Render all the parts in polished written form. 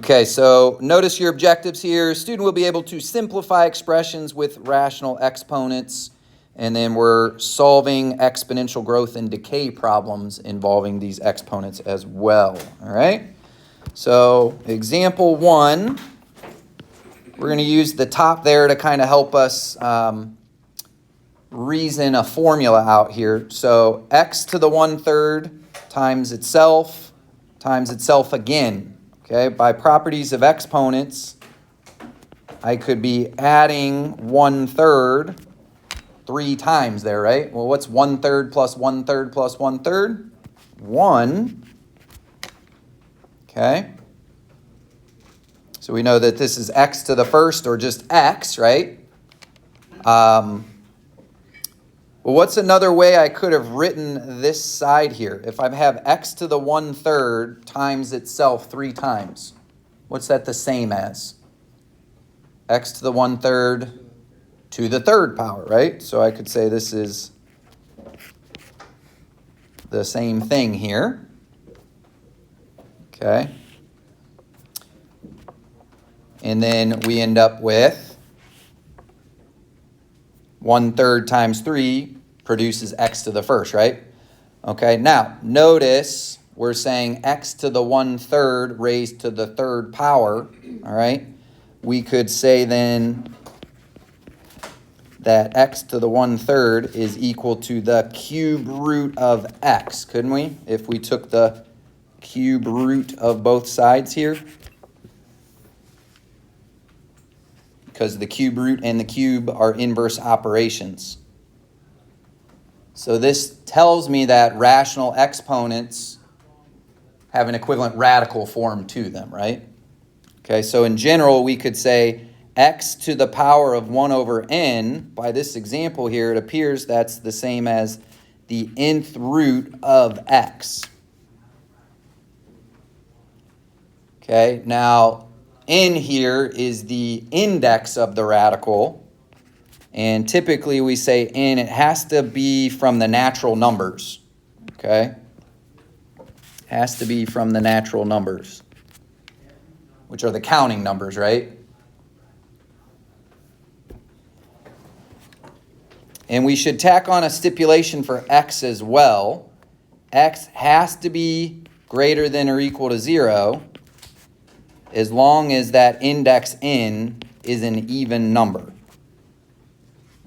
Okay, so notice your objectives here. Student will be able to simplify expressions with rational exponents, and then we're solving exponential growth and decay problems involving these exponents as well, all right? So example 1, we're going to use the top there to kind of help us reason a formula out here. So x to the 1/3 times itself again. Okay, by properties of exponents, I could be adding 1/3 3 times there, right? Well, what's 1/3 plus 1/3 plus 1/3? 1. Okay. So we know that this is x to the first, or just x, right? Well, what's another way I could have written this side here? If I have x to the 1/3 times itself 3 times, what's that the same as? X to the 1/3 to the third power, right? So I could say this is the same thing here. Okay. And then we end up with 1/3 times 3 produces x to the first, right? Okay, now notice we're saying x to the 1/3 raised to the third power, all right? We could say then that x to the 1/3 is equal to the cube root of x, couldn't we? If we took the cube root of both sides here. Because the cube root and the cube are inverse operations. So this tells me that rational exponents have an equivalent radical form to them, right? Okay, so in general, we could say x to the power of 1 over n. By this example here, it appears that's the same as the nth root of x. Okay, now n here is the index of the radical, and typically we say n, it has to be from the natural numbers, okay? Has to be from the natural numbers, which are the counting numbers, right? And we should tack on a stipulation for x as well. X has to be greater than or equal to 0 as long as that index n is an even number.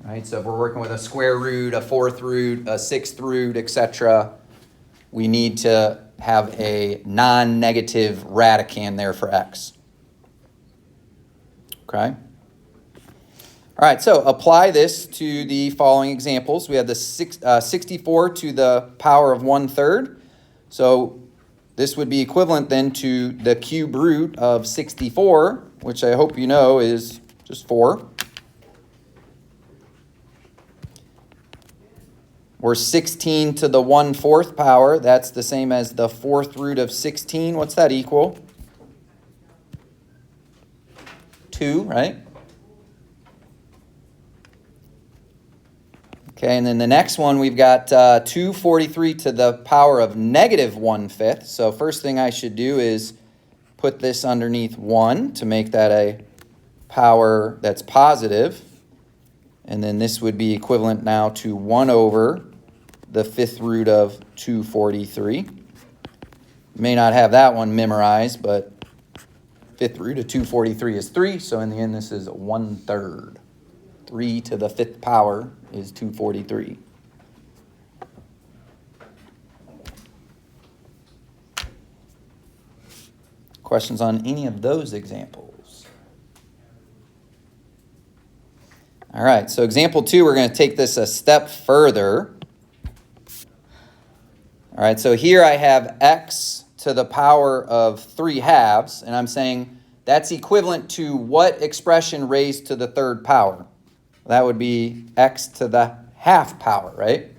All right, so if we're working with a square root, a fourth root, a sixth root, etc., we need to have a non-negative radicand there for x. Okay? All right, so apply this to the following examples. We have the 64 to the power of 1/3. So this would be equivalent then to the cube root of 64, which I hope you know is just 4. Or 16 to the 1/4 power, that's the same as the fourth root of 16. What's that equal? 2, right? Okay, and then the next one, we've got 243 to the power of negative 1/5. So first thing I should do is put this underneath 1 to make that a power that's positive. And then this would be equivalent now to 1 over the fifth root of 243. May not have that one memorized, but fifth root of 243 is 3. So in the end, this is 1/3. 3 to the fifth power is 243. Questions on any of those examples? All right, so example 2, we're going to take this a step further. All right, so here I have x to the power of 3/2, and I'm saying that's equivalent to what expression raised to the third power? That would be x to the 1/2 power, right?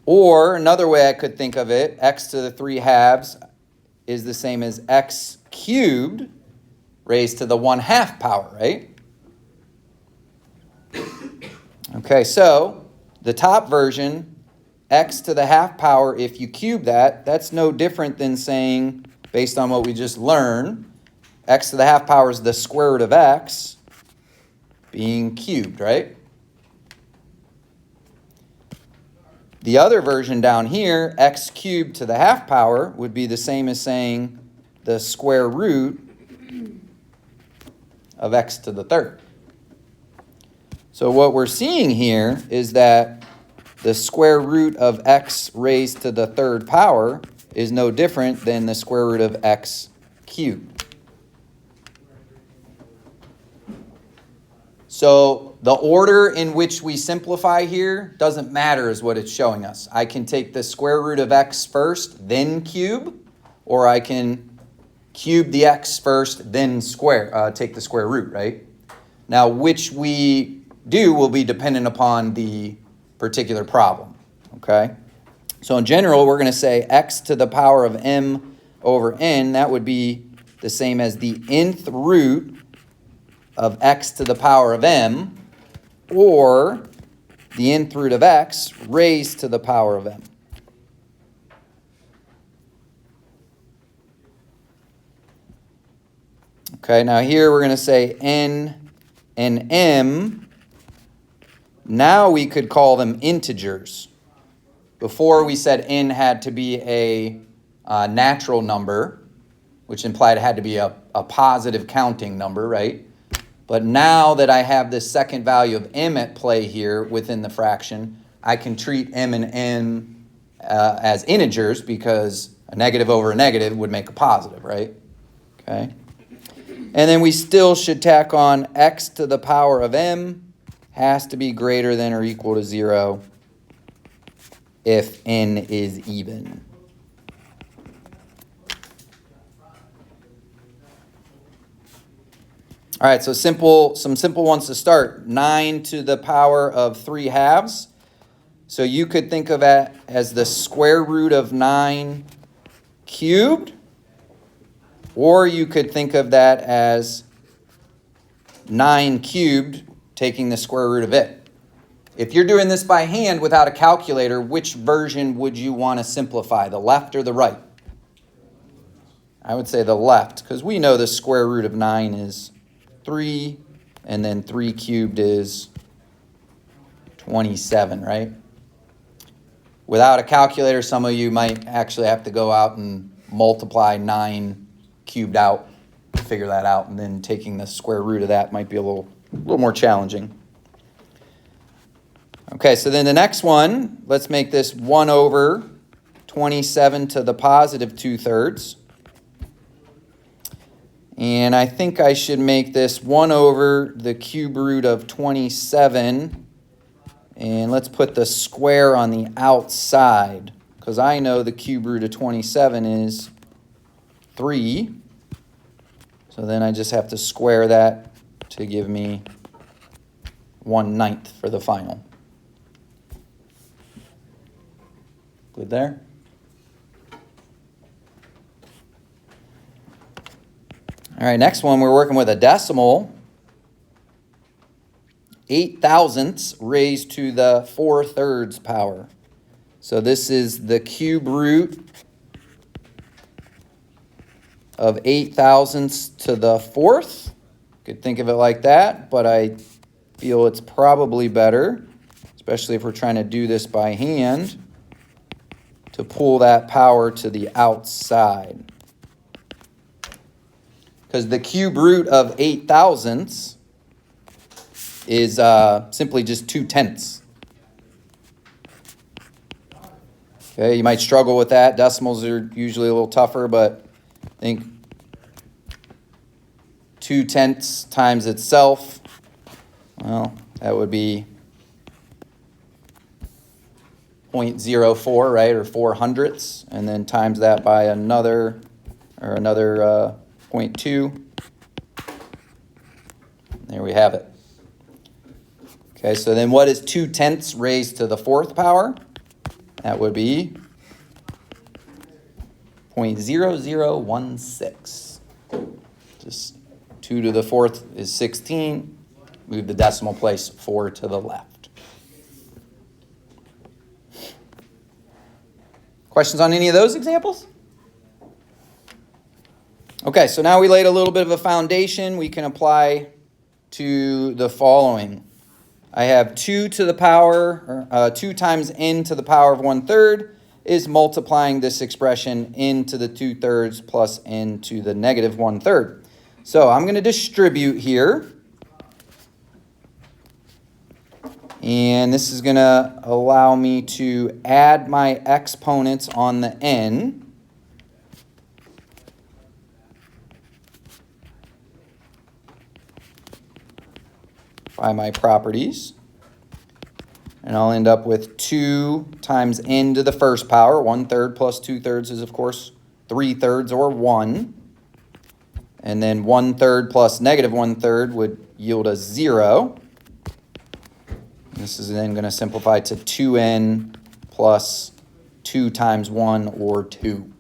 Or another way I could think of it, x to the 3/2 is the same as x cubed raised to the 1/2 power, right? Okay, so the top version x to the half power, if you cube that, that's no different than saying, based on what we just learned, x to the half power is the square root of x being cubed, right? The other version down here, x cubed to the half power, would be the same as saying the square root of x to the third. So what we're seeing here is that the square root of x raised to the third power is no different than the square root of x cubed. So the order in which we simplify here doesn't matter is what it's showing us. I can take the square root of x first, then cube, or I can cube the x first, then take the square root, right? Now, which we do will be dependent upon the particular problem, okay? So in general, we're going to say x to the power of m over n. That would be the same as the nth root of x to the power of m, or the nth root of x raised to the power of m. Okay, now here we're going to say n and m. Now we could call them integers. Before we said n had to be a natural number, which implied it had to be a positive counting number, right? But now that I have this second value of m at play here within the fraction, I can treat m and n as integers because a negative over a negative would make a positive, right? Okay. And then we still should tack on x to the power of m has to be greater than or equal to 0 if n is even. All right, so some simple ones to start. 9 to the power of 3 halves. So you could think of it as the square root of 9 cubed, or you could think of that as 9 cubed, taking the square root of it. If you're doing this by hand without a calculator, which version would you want to simplify, the left or the right? I would say the left, because we know the square root of 9 is 3, and then 3 cubed is 27, right? Without a calculator, some of you might actually have to go out and multiply 9 cubed out to figure that out, and then taking the square root of that might be a little more challenging. Okay, so then the next one, let's make this 1 over 27 to the positive 2/3. And I think I should make this 1 over the cube root of 27. And let's put the square on the outside, because I know the cube root of 27 is 3. So then I just have to square that to give me 1/9 for the final. Good there? All right, next one, we're working with a decimal. 8 thousandths raised to the 4/3 power. So this is the cube root of 8 thousandths to the 4th. Could think of it like that, but I feel it's probably better, especially if we're trying to do this by hand, to pull that power to the outside. Because the cube root of 8 thousandths is simply just 2/10. Okay, you might struggle with that. Decimals are usually a little tougher, but I think 2/10 times itself, well, that would be 0.04, right, or 4/100ths, and then times that by another 0.2. There we have it. Okay, so then what is 2/10 raised to the 4th power? That would be 0.0016. Just 2 to the 4th is 16. Move the decimal place 4 to the left. Questions on any of those examples? Okay, so now we laid a little bit of a foundation we can apply to the following. I have 2 to the power, 2 times n to the power of 1/3 is multiplying this expression n to the 2/3 plus n to the negative 1/3. So I'm going to distribute here. And this is going to allow me to add my exponents on the n. By my properties. And I'll end up with 2 times n to the first power. 1/3 plus 2/3 is, of course, 3/3 or 1. And then 1/3 plus negative 1/3 would yield a 0. This is then going to simplify to 2n plus 2 times 1, or 2.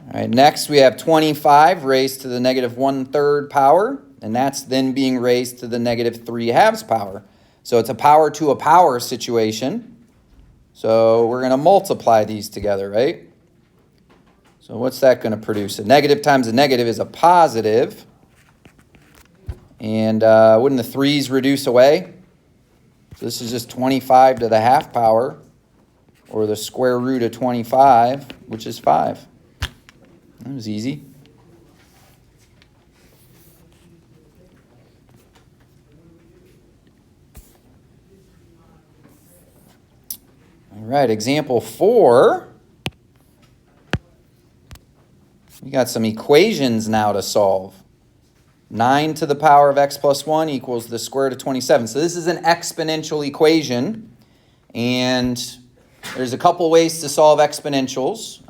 All right, next we have 25 raised to the negative 1/3 power, and that's then being raised to the negative 3/2 power. So it's a power to a power situation. So we're going to multiply these together, right? So what's that going to produce? A negative times a negative is a positive. And wouldn't the 3's reduce away? So this is just 25 to the 1/2 power, or the square root of 25, which is 5. That was easy. All right, example 4. We got some equations now to solve. 9 to the power of x plus 1 equals the square root of 27. So this is an exponential equation, and there's a couple ways to solve exponentials.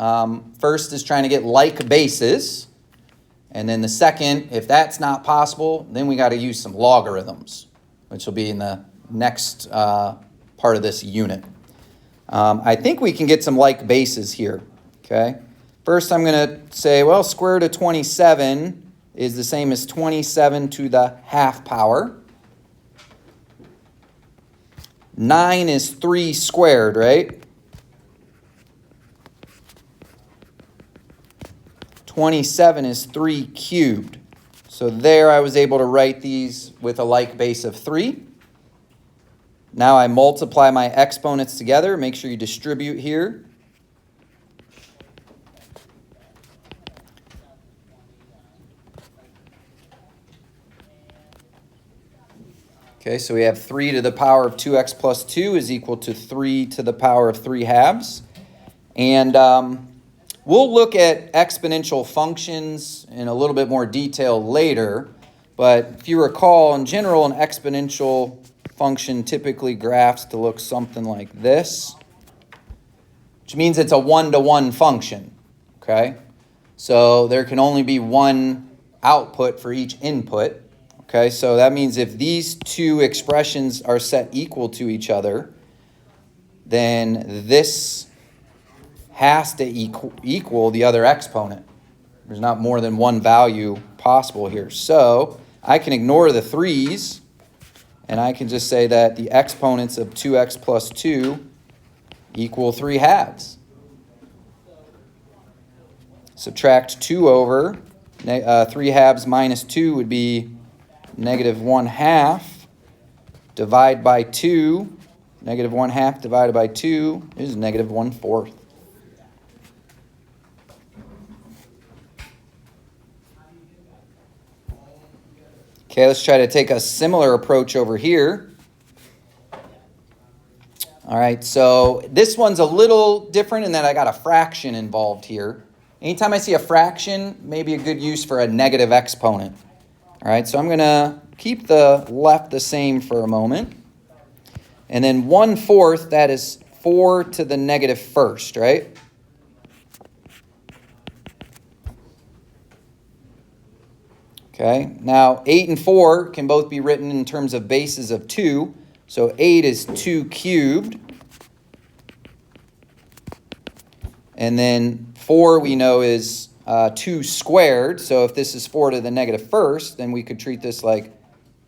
First is trying to get like bases. And then the second, if that's not possible, then we got to use some logarithms, which will be in the next part of this unit. I think we can get some like bases here. Okay. First, I'm going to say, well, square root of 27 is the same as 27 to the 1/2 power. 9 is 3 squared, right? 27 is 3 cubed. So there I was able to write these with a like base of 3. Now I multiply my exponents together. Make sure you distribute here. Okay, so we have 3 to the power of 2x plus 2 is equal to 3 to the power of 3/2. And we'll look at exponential functions in a little bit more detail later. But if you recall, in general, an exponential function typically graphs to look something like this, which means it's a one-to-one function. Okay, so there can only be one output for each input. Okay, so that means if these two expressions are set equal to each other, then this has to equal the other exponent. There's not more than one value possible here. So I can ignore the 3's, and I can just say that the exponents of 2x plus 2 equal 3/2. Subtract 2 over 3/2 minus 2 would be negative 1/2. Divide by 2. Negative 1/2 divided by 2 is negative 1/4. Okay, let's try to take a similar approach over here. All right, so this one's a little different in that I got a fraction involved here. Anytime I see a fraction, maybe a good use for a negative exponent. All right, so I'm going to keep the left the same for a moment. And then 1/4, that is 4 to the negative first, right? Okay, now 8 and 4 can both be written in terms of bases of 2. So 8 is 2 cubed. And then 4 we know is 2 squared. So if this is 4 to the negative first, then we could treat this like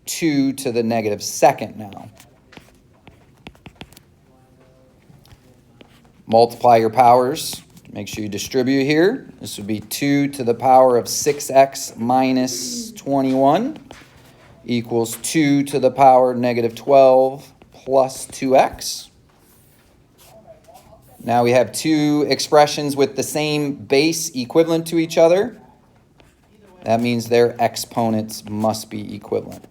2 to the negative second now. multiply your powers. Make sure you distribute here. This would be 2 to the power of 6x minus 21 equals 2 to the power of negative 12 plus 2x. Now we have two expressions with the same base equivalent to each other. That means their exponents must be equivalent.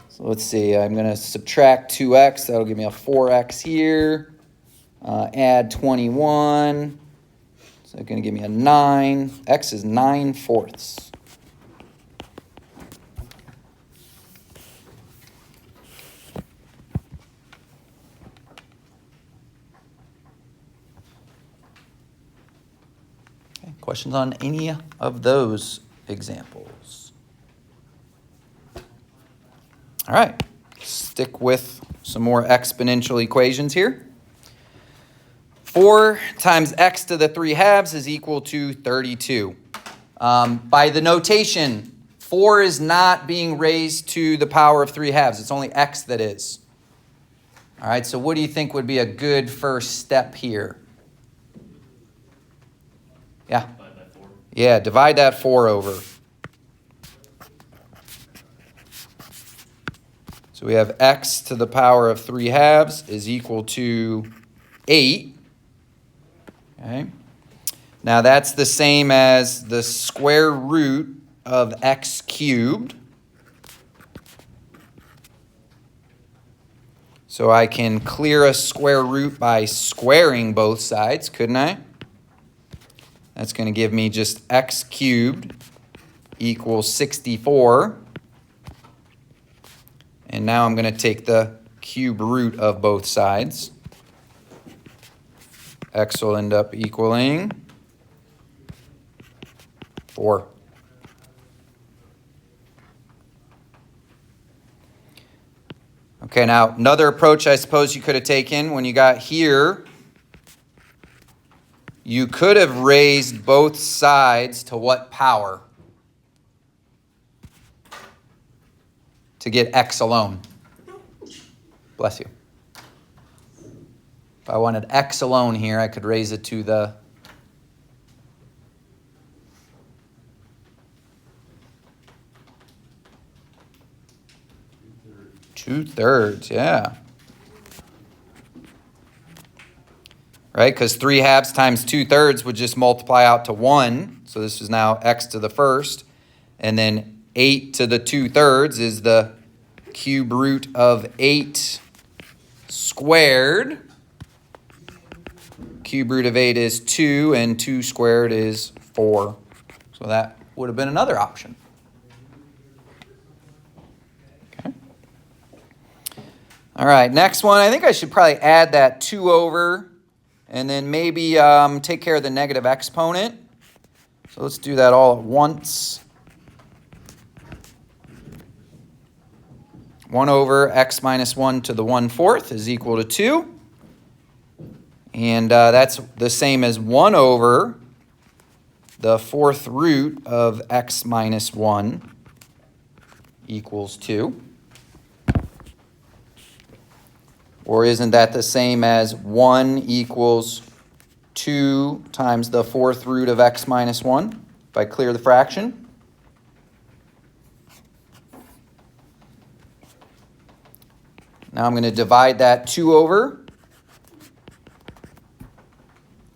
So let's see, I'm going to subtract 2x. That'll give me a 4x here. Add 21. So it's going to give me a 9. X is 9/4. Okay, questions on any of those examples? All right, stick with some more exponential equations here. 4 times x to the 3/2 is equal to 32. By the notation, 4 is not being raised to the power of 3/2. It's only x that is. All right, so what do you think would be a good first step here? Yeah. Divide by 4. Yeah, divide that 4 over. So we have x to the power of 3/2 is equal to 8. Okay. Now that's the same as the square root of x cubed. So I can clear a square root by squaring both sides, couldn't I? That's going to give me just x cubed equals 64. And now I'm going to take the cube root of both sides. X will end up equaling 4. Okay, now another approach I suppose you could have taken when you got here, you could have raised both sides to what power? To get x alone. Bless you. If I wanted x alone here, I could raise it to the 2/3, yeah. Right, because 3/2 times 2/3 would just multiply out to 1. So this is now x to the first. And then 8 to the 2/3 is the cube root of 8 squared. Cube root of 8 is 2, and 2 squared is 4. So that would have been another option. Okay. All right, next one. I think I should probably add that 2 over, and then maybe take care of the negative exponent. So let's do that all at once. 1 over x minus 1 to the 1/4 is equal to 2. And that's the same as 1 over the 4th root of x minus 1 equals 2. Or isn't that the same as 1 equals 2 times the 4th root of x minus 1? If I clear the fraction. Now I'm going to divide that 2 over.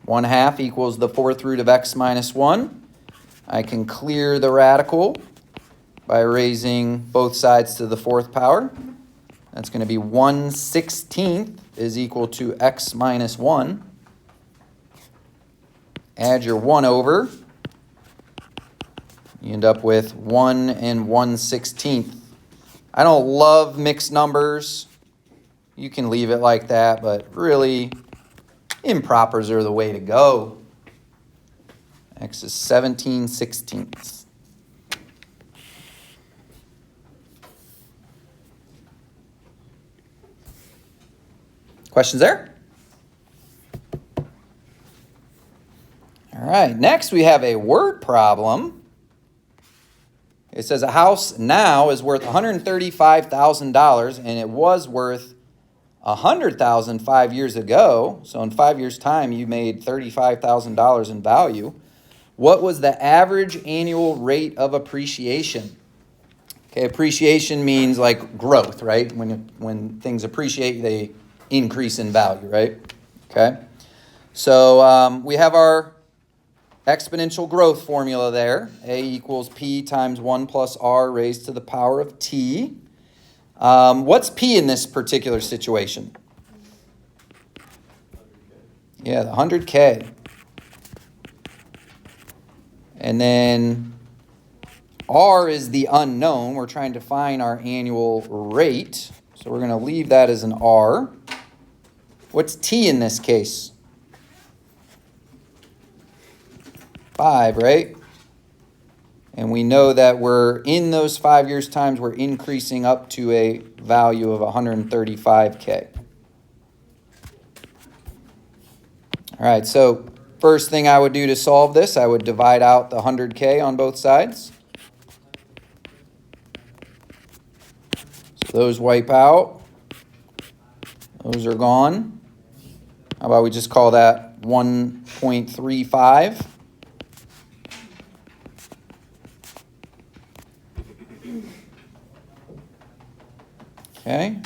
1/2 equals the 4th root of x minus 1. I can clear the radical by raising both sides to the 4th power. That's going to be 1/16 is equal to x minus 1. Add your 1 over. You end up with 1 and 1/16. I don't love mixed numbers. You can leave it like that, but really, impropers are the way to go. X is 17/16. Questions there? All right, next we have a word problem. It says a house now is worth $135,000 and it was worth 100,000 5 years ago, so in 5 years' time you made $35,000 in value, what was the average annual rate of appreciation? Okay, appreciation means like growth, right? When things appreciate, they increase in value, right? Okay, so we have our exponential growth formula there. A equals P times 1 plus R raised to the power of T. What's P in this particular situation? Yeah, the 100K. And then R is the unknown. We're trying to find our annual rate. So we're going to leave that as an R. What's T in this case? 5, right? And we know that we're in those 5 years' times, we're increasing up to a value of 135K. All right, so first thing I would do to solve this, I would divide out the 100K on both sides. So those wipe out. Those are gone. How about we just call that 1.35? Okay.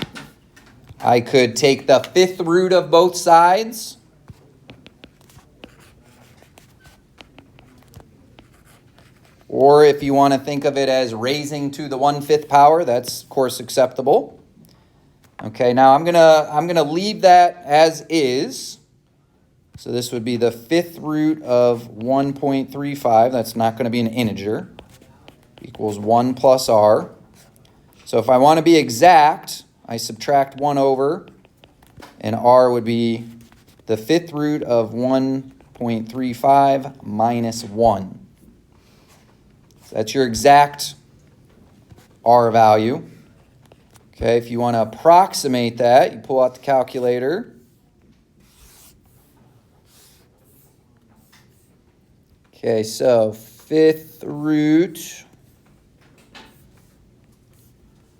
I could take the fifth root of both sides. Or if you want to think of it as raising to the 1/5 power, that's of course acceptable. Okay, now I'm gonna leave that as is. So this would be the fifth root of 1.35. That's not going to be an integer. Equals 1 plus R. So if I want to be exact, I subtract 1 over, and R would be the fifth root of 1.35 minus 1. So that's your exact R value. Okay, if you want to approximate that, you pull out the calculator. Okay, so fifth root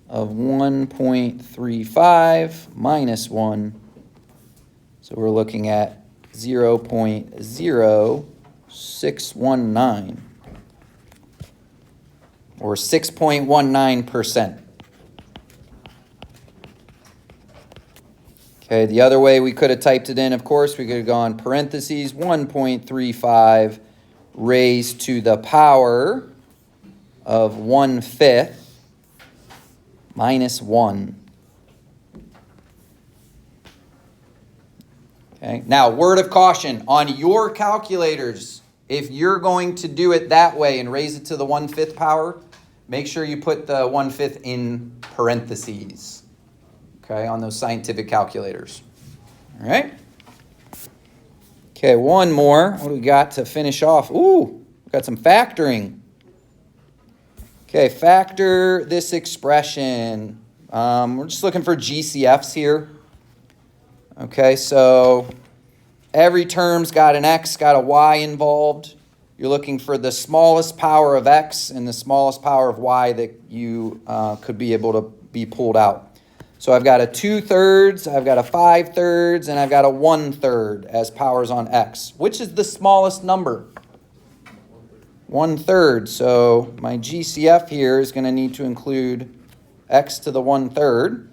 of 1.35 minus 1. So we're looking at 0.0619 or 6.19%. Okay, the other way we could have typed it in, of course, we could have gone parentheses 1.35 raised to the power of 1/5 minus 1. Okay, now word of caution on your calculators. If you're going to do it that way and raise it to the 1/5 power, make sure you put the 1/5 in parentheses. Okay, on those scientific calculators. All right. Okay, one more. What do we got to finish off? Ooh, we got some factoring. Okay, factor this expression. We're just looking for GCFs here. Okay, so every term's got an X, got a Y involved. You're looking for the smallest power of X and the smallest power of Y that you could be able to be pulled out. So I've got a 2/3, I've got a 5/3, and I've got a 1/3 as powers on X. Which is the smallest number? 1/3. So my GCF here is going to need to include X to the 1/3.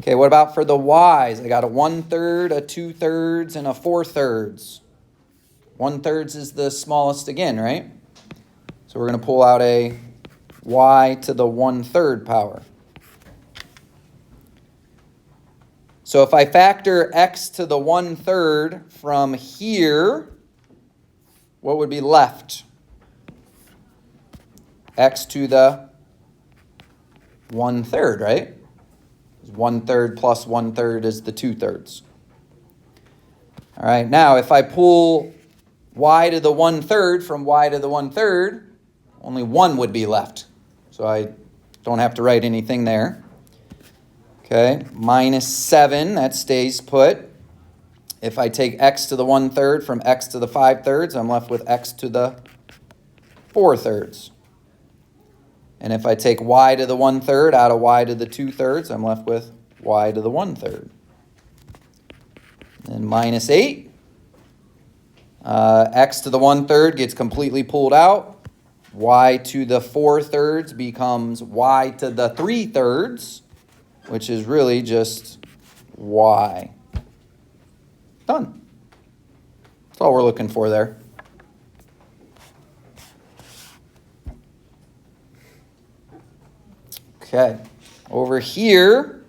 Okay, what about for the Y's? I got a 1/3, a 2/3, and a 4/3. 1/3 is the smallest again, right? So we're going to pull out a Y to the 1/3 power. So if I factor X to the 1/3 from here, what would be left? X to the 1/3, right? 1/3 plus 1/3 is the 2/3. All right, now if I pull Y to the 1/3 from Y to the 1/3, only 1 would be left. So I don't have to write anything there. Okay, minus 7, that stays put. If I take X to the 1/3 from X to the 5/3, I'm left with X to the 4/3. And if I take Y to the 1/3 out of Y to the 2/3, I'm left with y to the 1/3. And minus 8. X to the 1/3 gets completely pulled out. Y to the 4/3 becomes y to the 3/3, which is really just y. Done. That's all we're looking for there. Okay, over here,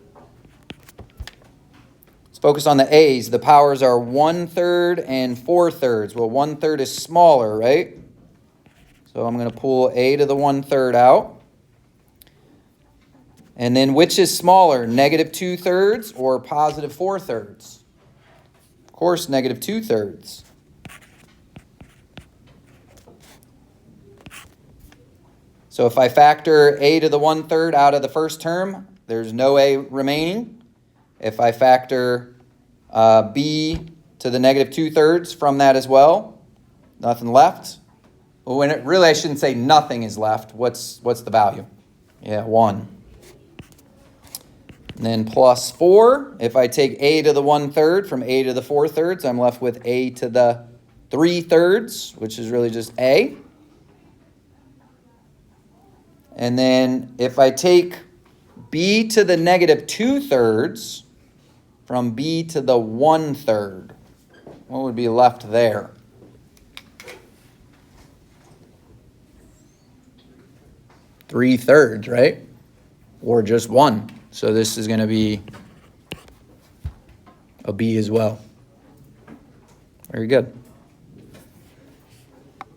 let's focus on the A's. The powers are 1/3 and 4/3. Well, 1/3 is smaller, right? So I'm going to pull A to the 1/3 out. And then which is smaller, negative 2/3 or positive 4/3? Of course, negative 2/3. So if I factor A to the 1/3 out of the first term, there's no A remaining. If I factor B to the negative 2/3 from that as well, nothing left. Well, really, I shouldn't say nothing is left. What's the value? Yeah, 1. And then plus 4. If I take A to the 1/3 from A to the 4/3, I'm left with A to the 3/3, which is really just A. And then if I take B to the negative 2/3 from B to the 1/3, what would be left there? Three-thirds, right? Or just 1. So this is going to be a B as well. Very good.